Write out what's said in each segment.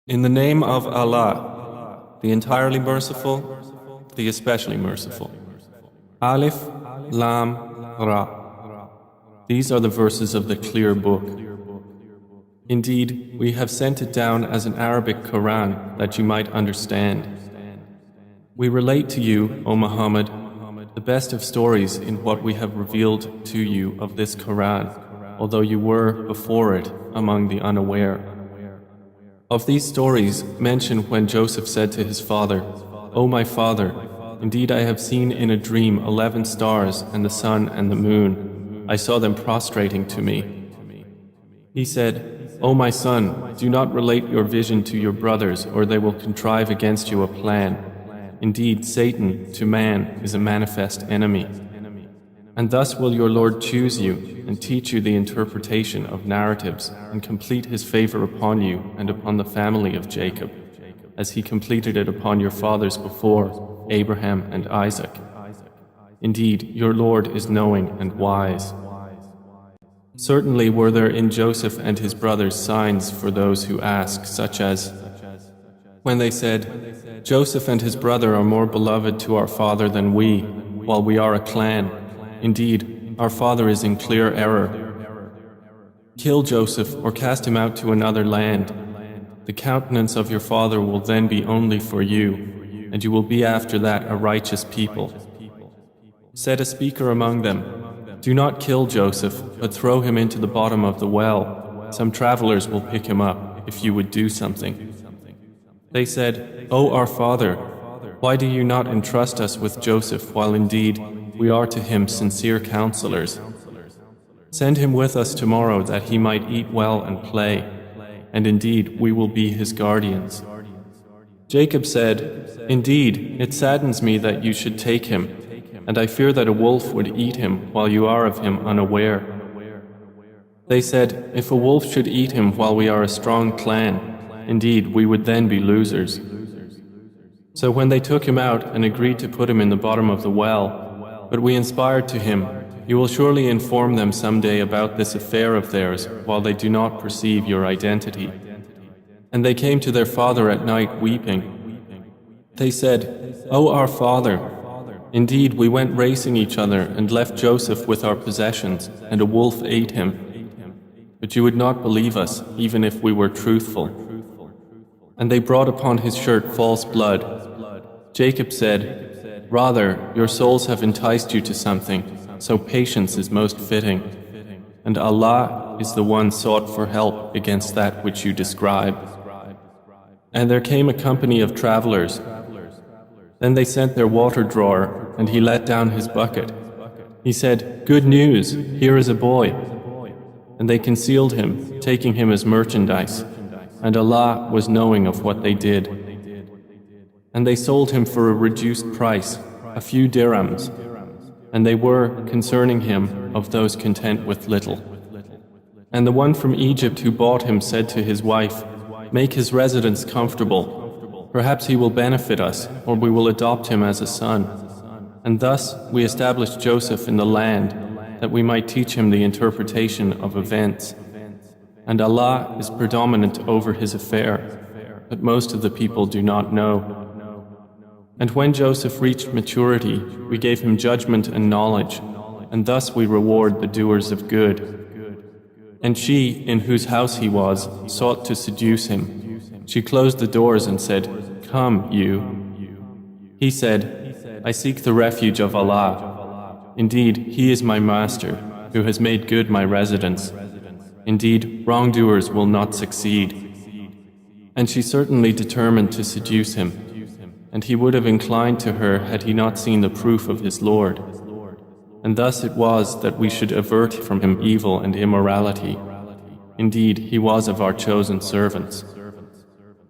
In the name of Allah, the entirely merciful, the especially merciful. Alif, Lam, Ra. These are the verses of the clear book. Indeed, we have sent it down as an Arabic Quran that you might understand. We relate to you, O Muhammad, the best of stories in what we have revealed to you of this Quran, although you were before it among the unaware. Of these stories, mention when Joseph said to his father, O my father, indeed I have seen in a dream 11 stars and the sun and the moon. I saw them prostrating to me. He said, O my son, do not relate your vision to your brothers, or they will contrive against you a plan. Indeed, Satan, to man, is a manifest enemy. And thus will your Lord choose you and teach you the interpretation of narratives and complete his favor upon you and upon the family of Jacob, as he completed it upon your fathers before, Abraham and Isaac. Indeed, your Lord is knowing and wise. Certainly were there in Joseph and his brothers signs for those who ask, such as when they said, Joseph and his brother are more beloved to our father than we, while we are a clan. Indeed, our father is in clear error. Kill Joseph or cast him out to another land. The countenance of your father will then be only for you, and you will be after that a righteous people. Said a speaker among them, do not kill Joseph, but throw him into the bottom of the well. Some travelers will pick him up if you would do something. They said, O our father, why do you not entrust us with Joseph while indeed we are to him sincere counselors? Send him with us tomorrow that he might eat well and play, and indeed we will be his guardians. Jacob said, Indeed, it saddens me that you should take him, and I fear that a wolf would eat him while you are of him unaware. They said, If a wolf should eat him while we are a strong clan, indeed we would then be losers. So when they took him out and agreed to put him in the bottom of the well, but we inspired to him, you will surely inform them someday about this affair of theirs while they do not perceive your identity. And they came to their father at night weeping. They said, O our father, indeed we went racing each other and left Joseph with our possessions, and a wolf ate him. But you would not believe us, even if we were truthful. And they brought upon his shirt false blood. Jacob said, Rather, your souls have enticed you to something, so patience is most fitting. And Allah is the one sought for help against that which you describe. And there came a company of travelers. Then they sent their water drawer, and he let down his bucket. He said, Good news, here is a boy. And they concealed him, taking him as merchandise. And Allah was knowing of what they did. And they sold him for a reduced price, a few dirhams, and they were, concerning him, of those content with little. And the one from Egypt who bought him said to his wife, Make his residence comfortable. Perhaps he will benefit us, or we will adopt him as a son. And thus we established Joseph in the land, that we might teach him the interpretation of events. And Allah is predominant over his affair, but most of the people do not know. And when Joseph reached maturity, we gave him judgment and knowledge, and thus we reward the doers of good. And she, in whose house he was, sought to seduce him. She closed the doors and said, Come, you. He said, I seek the refuge of Allah. Indeed, He is my master, who has made good my residence. Indeed, wrongdoers will not succeed. And she certainly determined to seduce him. And he would have inclined to her had he not seen the proof of his Lord. And thus it was that we should avert from him evil and immorality. Indeed, he was of our chosen servants.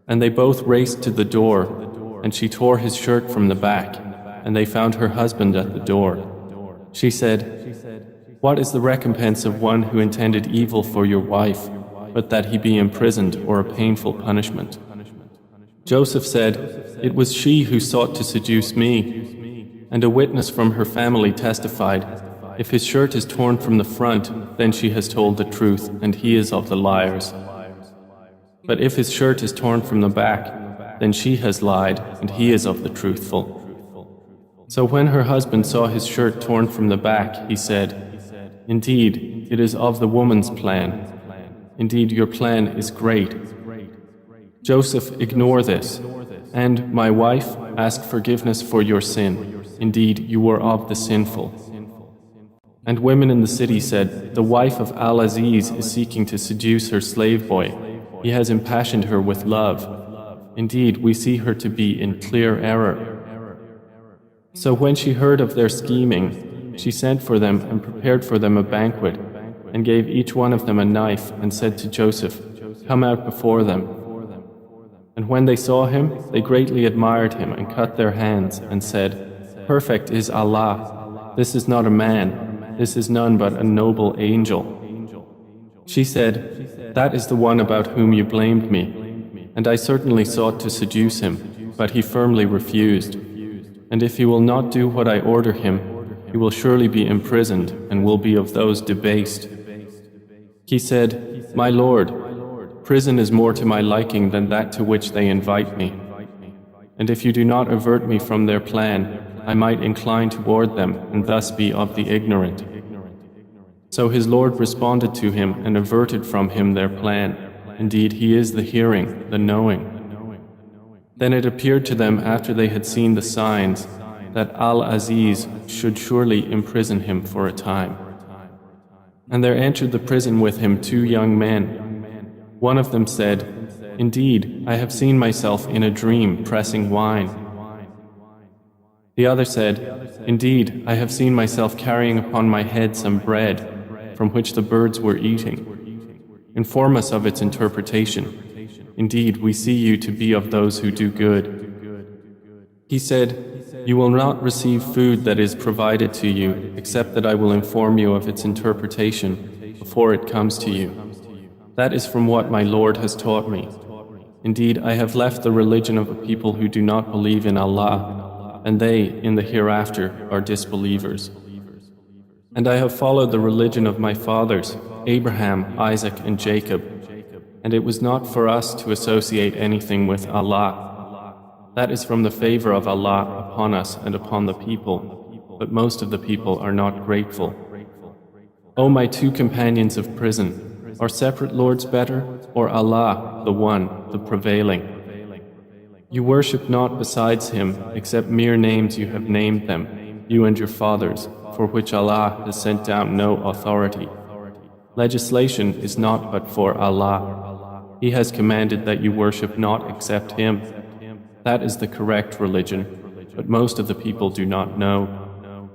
And they both raced to the door, and she tore his shirt from the back, and they found her husband at the door. She said, What is the recompense of one who intended evil for your wife, but that he be imprisoned or a painful punishment? Joseph said, It was she who sought to seduce me. And a witness from her family testified, If his shirt is torn from the front, then she has told the truth, and he is of the liars. But if his shirt is torn from the back, then she has lied, and he is of the truthful. So when her husband saw his shirt torn from the back, he said, Indeed, it is of the woman's plan. Indeed, your plan is great. Joseph, ignore this, and, my wife, ask forgiveness for your sin. Indeed, you were of the sinful. And women in the city said, The wife of Al-Aziz is seeking to seduce her slave boy. He has impassioned her with love. Indeed, we see her to be in clear error. So when she heard of their scheming, she sent for them and prepared for them a banquet, and gave each one of them a knife, and said to Joseph, Come out before them. And when they saw him, they greatly admired him and cut their hands, and said, Perfect is Allah. This is not a man. This is none but a noble angel. She said, That is the one about whom you blamed me, and I certainly sought to seduce him, but he firmly refused. And if he will not do what I order him, he will surely be imprisoned and will be of those debased. He said, My Lord, prison is more to my liking than that to which they invite me. And if you do not avert me from their plan, I might incline toward them and thus be of the ignorant. So his Lord responded to him and averted from him their plan. Indeed, he is the hearing, the knowing. Then it appeared to them after they had seen the signs that Al-Aziz should surely imprison him for a time. And there entered the prison with him 2 young men. One of them said, Indeed, I have seen myself in a dream pressing wine. The other said, Indeed, I have seen myself carrying upon my head some bread from which the birds were eating. Inform us of its interpretation. Indeed, we see you to be of those who do good. He said, You will not receive food that is provided to you, except that I will inform you of its interpretation before it comes to you. That is from what my Lord has taught me. Indeed, I have left the religion of a people who do not believe in Allah, and they, in the hereafter, are disbelievers. And I have followed the religion of my fathers, Abraham, Isaac, and Jacob, and it was not for us to associate anything with Allah. That is from the favor of Allah upon us and upon the people, but most of the people are not grateful. O my 2 companions of prison, are separate lords better, or Allah, the One, the Prevailing? You worship not besides Him except mere names you have named them, you and your fathers, for which Allah has sent down no authority. Legislation is not but for Allah. He has commanded that you worship not except Him. That is the correct religion, but most of the people do not know.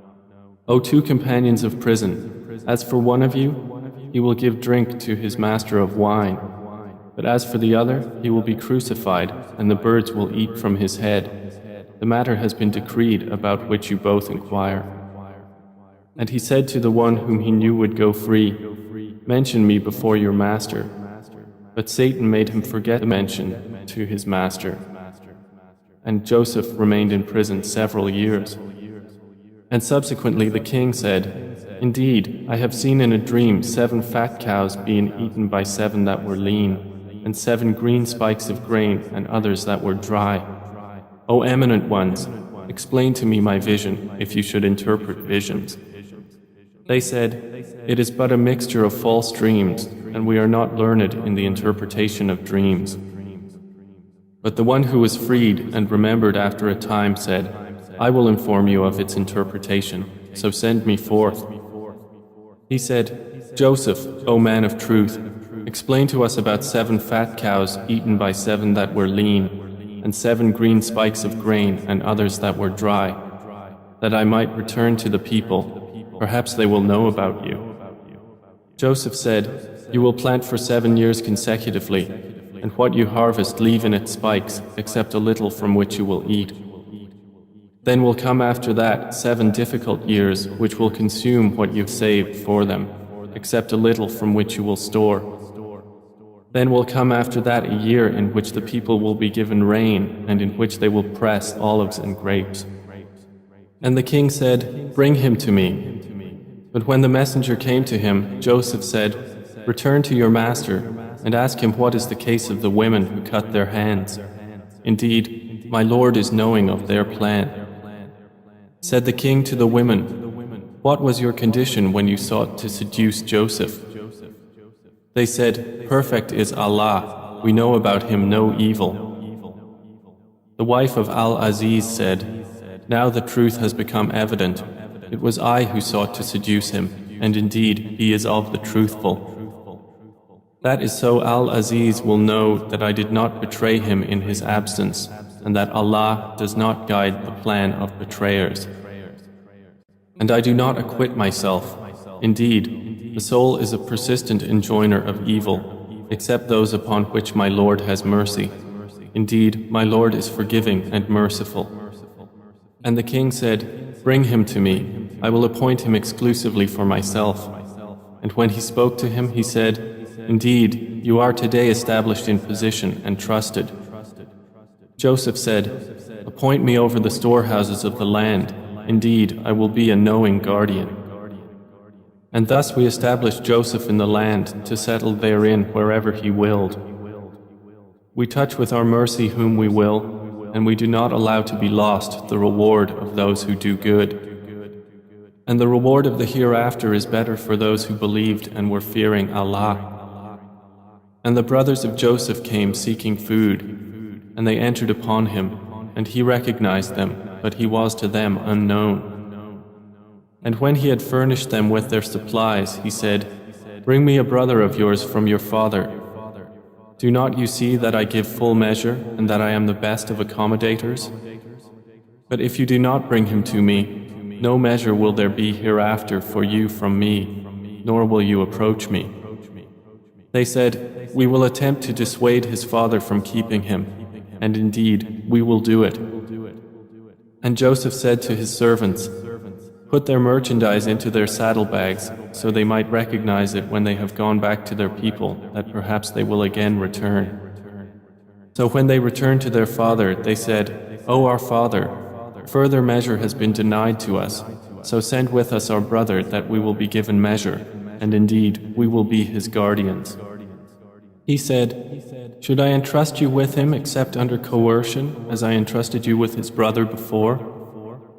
O 2 companions of prison, as for one of you, he will give drink to his master of wine, but as for the other, he will be crucified, and the birds will eat from his head. The matter has been decreed about which you both inquire. And he said to the one whom he knew would go free, Mention me before your master. But Satan made him forget the mention to his master. And Joseph remained in prison several years. And subsequently the king said, Indeed, I have seen in a dream 7 fat cows being eaten by 7 that were lean, and 7 green spikes of grain and others that were dry. O eminent ones, explain to me my vision, if you should interpret visions. They said, It is but a mixture of false dreams, and we are not learned in the interpretation of dreams. But the one who was freed and remembered after a time said, I will inform you of its interpretation, so send me forth. He said, Joseph, O man of truth, explain to us about 7 fat cows eaten by 7 that were lean, and 7 green spikes of grain and others that were dry, that I might return to the people. Perhaps they will know about you. Joseph said, You will plant for 7 years consecutively, and what you harvest leave in its spikes, except a little from which you will eat. Then will come after that 7 difficult years, which will consume what you've saved for them, except a little from which you will store. Then will come after that a year in which the people will be given rain, and in which they will press olives and grapes. And the king said, Bring him to me. But when the messenger came to him, Joseph said, Return to your master, and ask him what is the case of the women who cut their hands. Indeed, my Lord is knowing of their plan. Said the king to the women, what was your condition when you sought to seduce Joseph? They said, perfect is Allah, we know about him no evil. The wife of Al-Aziz said, now the truth has become evident. It was I who sought to seduce him, and indeed he is of the truthful. That is so Al-Aziz will know that I did not betray him in his absence, and that Allah does not guide the plan of betrayers. And I do not acquit myself. Indeed, the soul is a persistent enjoiner of evil, except those upon which my Lord has mercy. Indeed, my Lord is forgiving and merciful. And the king said, bring him to me. I will appoint him exclusively for myself. And when he spoke to him, he said, indeed, you are today established in position and trusted. Joseph said, appoint me over the storehouses of the land. Indeed, I will be a knowing guardian. And thus we established Joseph in the land to settle therein wherever he willed. We touch with our mercy whom we will, and we do not allow to be lost the reward of those who do good. And the reward of the hereafter is better for those who believed and were fearing Allah. And the brothers of Joseph came seeking food, and they entered upon him, and he recognized them, but he was to them unknown. And when he had furnished them with their supplies, he said, bring me a brother of yours from your father. Do not you see that I give full measure, and that I am the best of accommodators? But if you do not bring him to me, no measure will there be hereafter for you from me, nor will you approach me. They said, we will attempt to dissuade his father from keeping him, and indeed, we will do it. And Joseph said to his servants, put their merchandise into their saddlebags, so they might recognize it when they have gone back to their people, that perhaps they will again return. So when they returned to their father, they said, O our father, further measure has been denied to us, so send with us our brother that we will be given measure, and indeed we will be his guardians. He said, should I entrust you with him except under coercion, as I entrusted you with his brother before?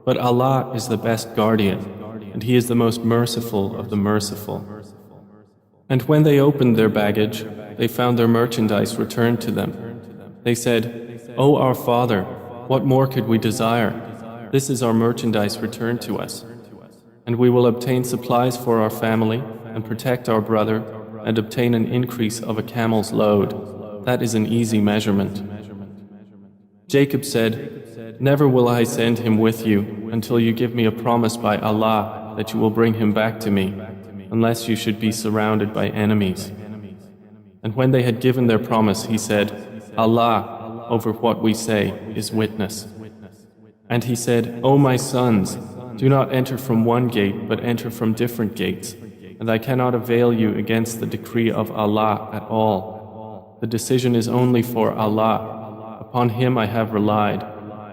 But Allah is the best guardian, and He is the most merciful of the merciful. And when they opened their baggage, they found their merchandise returned to them. They said, O our father, what more could we desire? This is our merchandise returned to us. And we will obtain supplies for our family, and protect our brother, and obtain an increase of a camel's load. That is an easy measurement. Jacob said, never will I send him with you until you give me a promise by Allah that you will bring him back to me, unless you should be surrounded by enemies. And when they had given their promise, he said, Allah, over what we say, is witness. And he said, O my sons, do not enter from one gate, but enter from different gates, and I cannot avail you against the decree of Allah at all. The decision is only for Allah. Upon Him I have relied,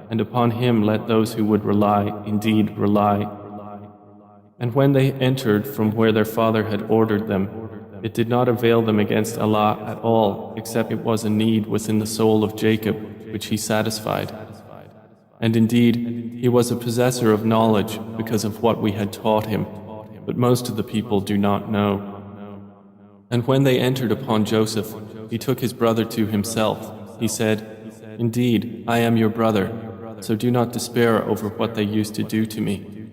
and upon Him let those who would rely indeed rely. And when they entered from where their father had ordered them, it did not avail them against Allah at all, except it was a need within the soul of Jacob, which He satisfied. And indeed, he was a possessor of knowledge because of what we had taught him, but most of the people do not know. And when they entered upon Joseph, he took his brother to himself. He said, Indeed, I am your brother, so do not despair over what they used to do to me.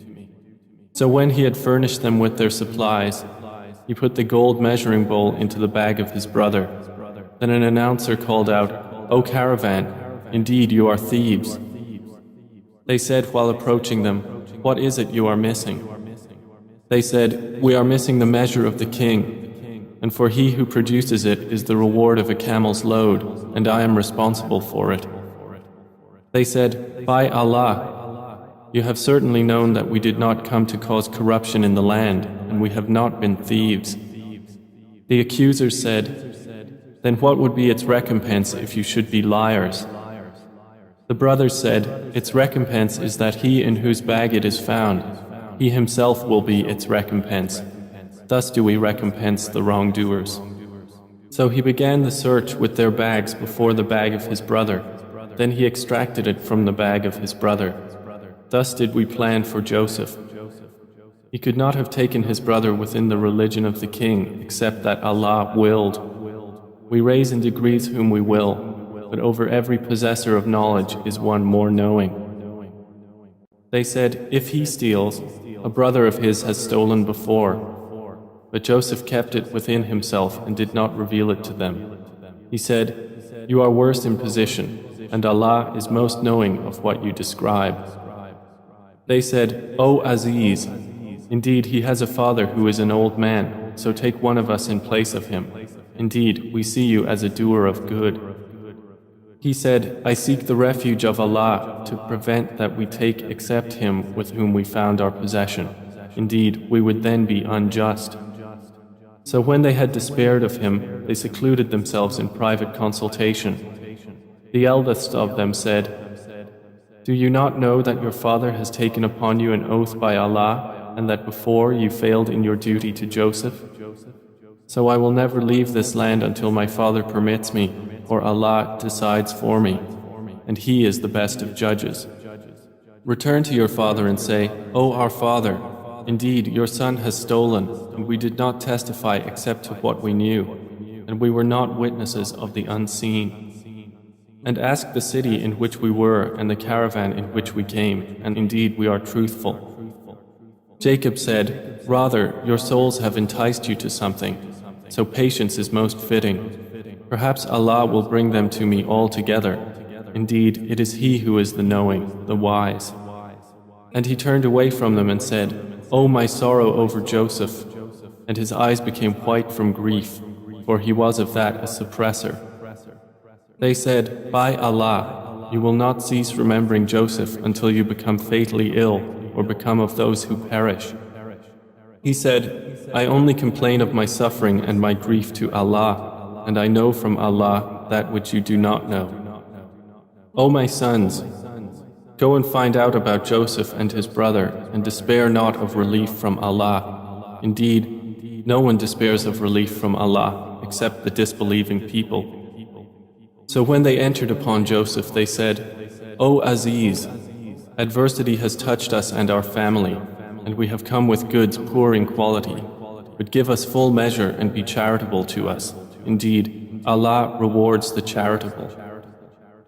So when he had furnished them with their supplies, he put the gold measuring bowl into the bag of his brother. Then an announcer called out, O caravan, indeed you are thieves. They said while approaching them, What is it you are missing? They said, We are missing the measure of the king, and for he who produces it is the reward of a camel's load, and I am responsible for it. They said, By Allah, you have certainly known that we did not come to cause corruption in the land, and we have not been thieves. The accusers said, Then what would be its recompense if you should be liars? The brothers said, Its recompense is that he in whose bag it is found, he himself will be its recompense. Thus do we recompense the wrongdoers. So he began the search with their bags before the bag of his brother. Then he extracted it from the bag of his brother. Thus did we plan for Joseph. He could not have taken his brother within the religion of the king except that Allah willed. We raise in degrees whom we will, but over every possessor of knowledge is one more knowing. They said, if he steals, a brother of his has stolen before. But Joseph kept it within himself and did not reveal it to them. He said, you are worse in position, and Allah is most knowing of what you describe. They said, O Aziz, indeed he has a father who is an old man, so take one of us in place of him. Indeed, we see you as a doer of good. He said, I seek the refuge of Allah to prevent that we take except him with whom we found our possession. Indeed, we would then be unjust. So when they had despaired of him, they secluded themselves in private consultation. The eldest of them said, do you not know that your father has taken upon you an oath by Allah, and that before you failed in your duty to Joseph? So I will never leave this land until my father permits me, or Allah decides for me, and He is the best of judges. Return to your father and say, O our father, indeed your son has stolen, and we did not testify except to what we knew, and we were not witnesses of the unseen. And ask the city in which we were and the caravan in which we came, and indeed we are truthful. Jacob said, rather, your souls have enticed you to something, so patience is most fitting. Perhaps Allah will bring them to me all together. Indeed, it is He who is the knowing, the wise. And he turned away from them and said, O my sorrow over Joseph. And his eyes became white from grief, for he was of that a suppressor. They said, by Allah, you will not cease remembering Joseph until you become fatally ill or become of those who perish. He said, I only complain of my suffering and my grief to Allah, and I know from Allah that which you do not know. O my sons, go and find out about Joseph and his brother, and despair not of relief from Allah. Indeed, no one despairs of relief from Allah except the disbelieving people. So when they entered upon Joseph, they said, O Aziz, adversity has touched us and our family, and we have come with goods poor in quality, but give us full measure and be charitable to us. Indeed, Allah rewards the charitable.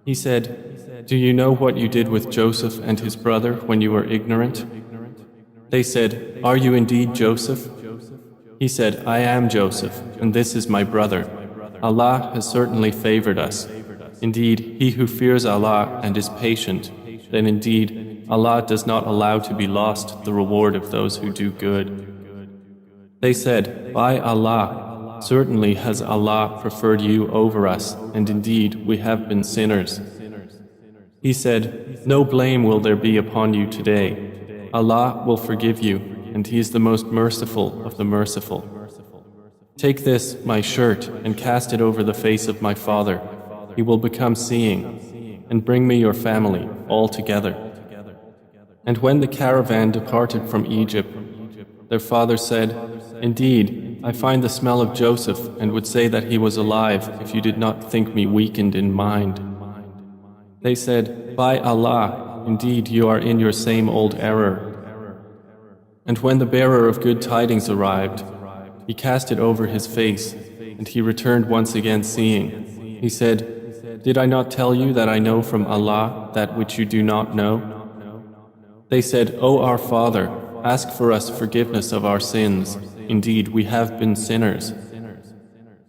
He said, do you know what you did with Joseph and his brother when you were ignorant? They said, are you indeed Joseph? He said, I am Joseph, and this is my brother. Allah has certainly favored us. Indeed, he who fears Allah and is patient, then indeed Allah does not allow to be lost the reward of those who do good. They said, by Allah, certainly has Allah preferred you over us, and indeed we have been sinners. He said, no blame will there be upon you today. Allah will forgive you, and He is the most merciful of the merciful. Take this, my shirt, and cast it over the face of my father. He will become seeing, and bring me your family all together. And when the caravan departed from Egypt, their father said, indeed, I find the smell of Joseph and would say that he was alive if you did not think me weakened in mind. They said, by Allah, indeed you are in your same old error. And when the bearer of good tidings arrived, he cast it over his face, and he returned once again seeing. He said, did I not tell you that I know from Allah that which you do not know? They said, O our father, ask for us forgiveness of our sins. Indeed, we have been sinners.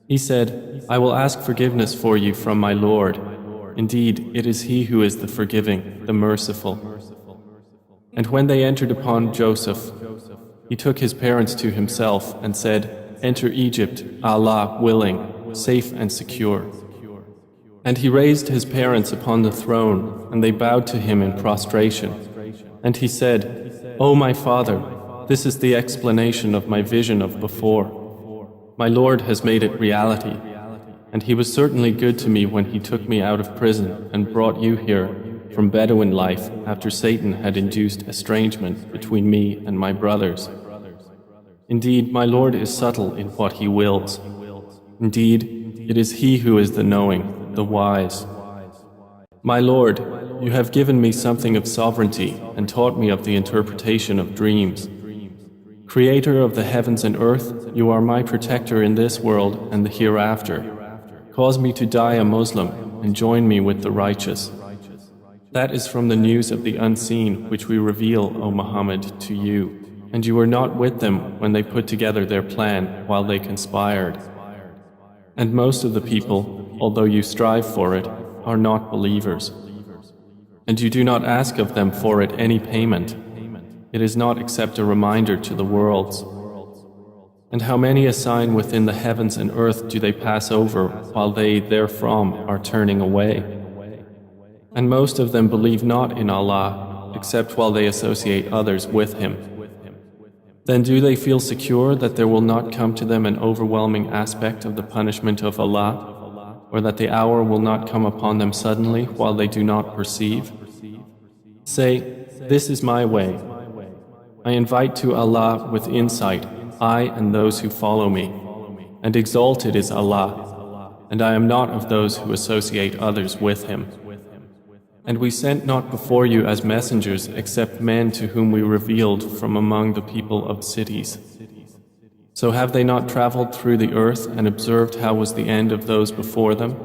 He said, I will ask forgiveness for you from my Lord. Indeed, it is He who is the forgiving, the merciful. And when they entered upon Joseph, he took his parents to himself and said, enter Egypt, Allah willing, safe and secure. And he raised his parents upon the throne, and they bowed to him in prostration. And he said, O my father, this is the explanation of my vision of before. My Lord has made it reality, and He was certainly good to me when He took me out of prison and brought you here from Bedouin life after Satan had induced estrangement between me and my brothers. Indeed, my Lord is subtle in what He wills. Indeed, It is He who is the knowing, the wise. My Lord, you have given me something of sovereignty and taught me of the interpretation of dreams. Creator of the heavens and earth, you are my protector in this world and the hereafter. Cause me to die a Muslim and join me with the righteous. That is from the news of the unseen which we reveal, O Muhammad, to you, and you were not with them when they put together their plan while they conspired. And most of the people, although you strive for it, are not believers. And you do not ask of them for it any payment. It is not except a reminder to the worlds. And how many a sign within the heavens and earth do they pass over while they therefrom are turning away? And most of them believe not in Allah except while they associate others with Him. Then do they feel secure that there will not come to them an overwhelming aspect of the punishment of Allah, or that the hour will not come upon them suddenly while they do not perceive? Say, this is my way. I invite to Allah with insight, I and those who follow me, and exalted is Allah, and I am not of those who associate others with Him. And we sent not before you as messengers except men to whom we revealed from among the people of cities. So have they not traveled through the earth and observed how was the end of those before them?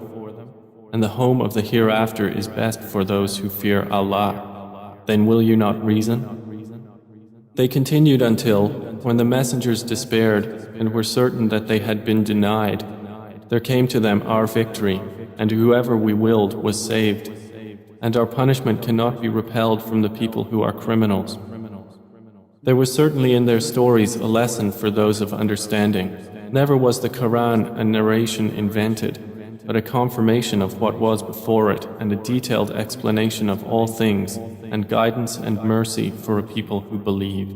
And the home of the hereafter is best for those who fear Allah. Then will you not reason? They continued until, when the messengers despaired and were certain that they had been denied, there came to them our victory, and whoever we willed was saved. And our punishment cannot be repelled from the people who are criminals. There was certainly in their stories a lesson for those of understanding. Never was the Quran a narration invented, but a confirmation of what was before it and a detailed explanation of all things and guidance and mercy for a people who believe.